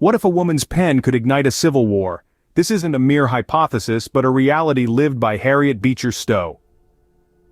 What if a woman's pen could ignite a civil war? This isn't a mere hypothesis but a reality lived by Harriet Beecher Stowe.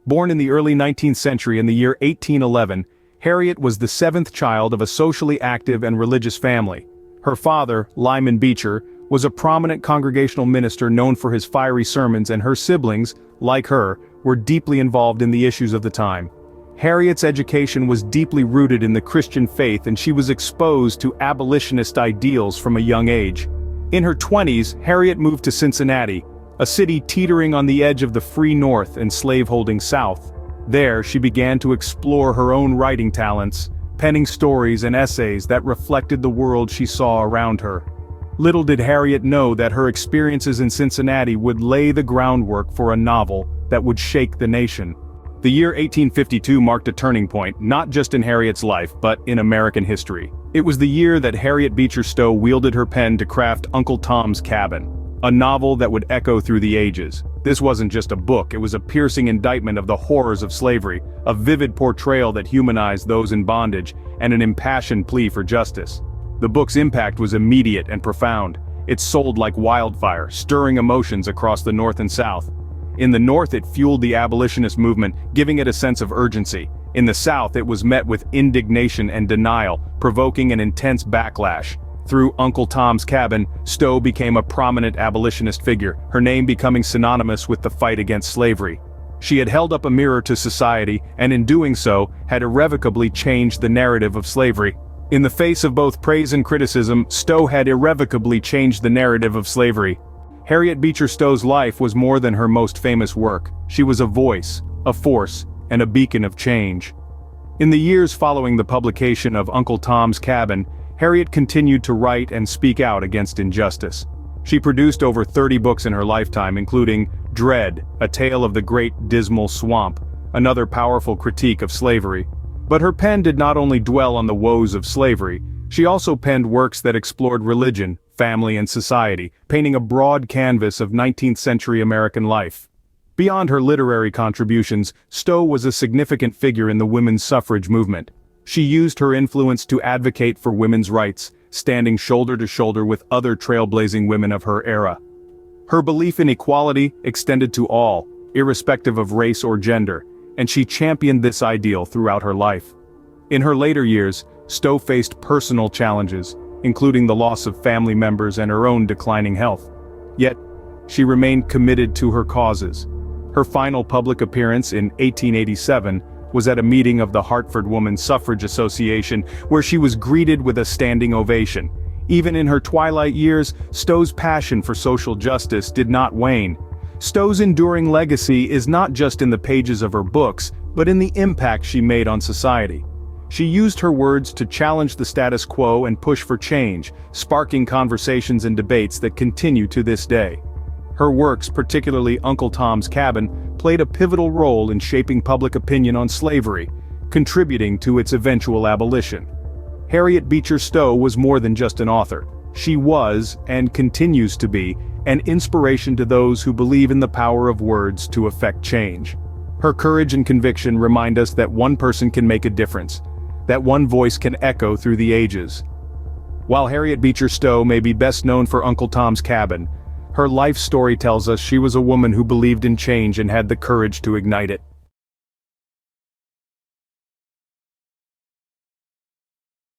Born in the early 19th century in the year 1811, Harriet was the seventh child of a socially active and religious family. Her father, Lyman Beecher, was a prominent congregational minister known for his fiery sermons, and her siblings, like her, were deeply involved in the issues of the time. Harriet's education was deeply rooted in the Christian faith, and she was exposed to abolitionist ideals from a young age. In her 20s, Harriet moved to Cincinnati, a city teetering on the edge of the free North and slaveholding South. There, she began to explore her own writing talents, penning stories and essays that reflected the world she saw around her. Little did Harriet know that her experiences in Cincinnati would lay the groundwork for a novel that would shake the nation. The year 1852 marked a turning point, not just in Harriet's life, but in American history. It was the year that Harriet Beecher Stowe wielded her pen to craft Uncle Tom's Cabin, a novel that would echo through the ages. This wasn't just a book, it was a piercing indictment of the horrors of slavery, a vivid portrayal that humanized those in bondage, and an impassioned plea for justice. The book's impact was immediate and profound. It sold like wildfire, stirring emotions across the North and South. In the North, it fueled the abolitionist movement, giving it a sense of urgency. In the South, it was met with indignation and denial, provoking an intense backlash. Through Uncle Tom's Cabin, Stowe became a prominent abolitionist figure, her name becoming synonymous with the fight against slavery. She had held up a mirror to society, and in doing so, had irrevocably changed the narrative of slavery. In the face of both praise and criticism, Stowe had irrevocably changed the narrative of slavery. Harriet Beecher Stowe's life was more than her most famous work. She was a voice, a force, and a beacon of change. In the years following the publication of Uncle Tom's Cabin, Harriet continued to write and speak out against injustice. She produced over 30 books in her lifetime, including Dread, A Tale of the Great Dismal Swamp, another powerful critique of slavery. But her pen did not only dwell on the woes of slavery, she also penned works that explored religion, family, and society, painting a broad canvas of 19th century American life. Beyond her literary contributions, Stowe was a significant figure in the women's suffrage movement. She used her influence to advocate for women's rights, standing shoulder to shoulder with other trailblazing women of her era. Her belief in equality extended to all, irrespective of race or gender, and she championed this ideal throughout her life. In her later years, Stowe faced personal challenges, including the loss of family members and her own declining health. Yet, she remained committed to her causes. Her final public appearance in 1887 was at a meeting of the Hartford Women's Suffrage Association, where she was greeted with a standing ovation. Even in her twilight years, Stowe's passion for social justice did not wane. Stowe's enduring legacy is not just in the pages of her books, but in the impact she made on society. She used her words to challenge the status quo and push for change, sparking conversations and debates that continue to this day. Her works, particularly Uncle Tom's Cabin, played a pivotal role in shaping public opinion on slavery, contributing to its eventual abolition. Harriet Beecher Stowe was more than just an author. She was, and continues to be, an inspiration to those who believe in the power of words to effect change. Her courage and conviction remind us that one person can make a difference, that one voice can echo through the ages. While Harriet Beecher Stowe may be best known for Uncle Tom's Cabin, her life story tells us she was a woman who believed in change and had the courage to ignite it.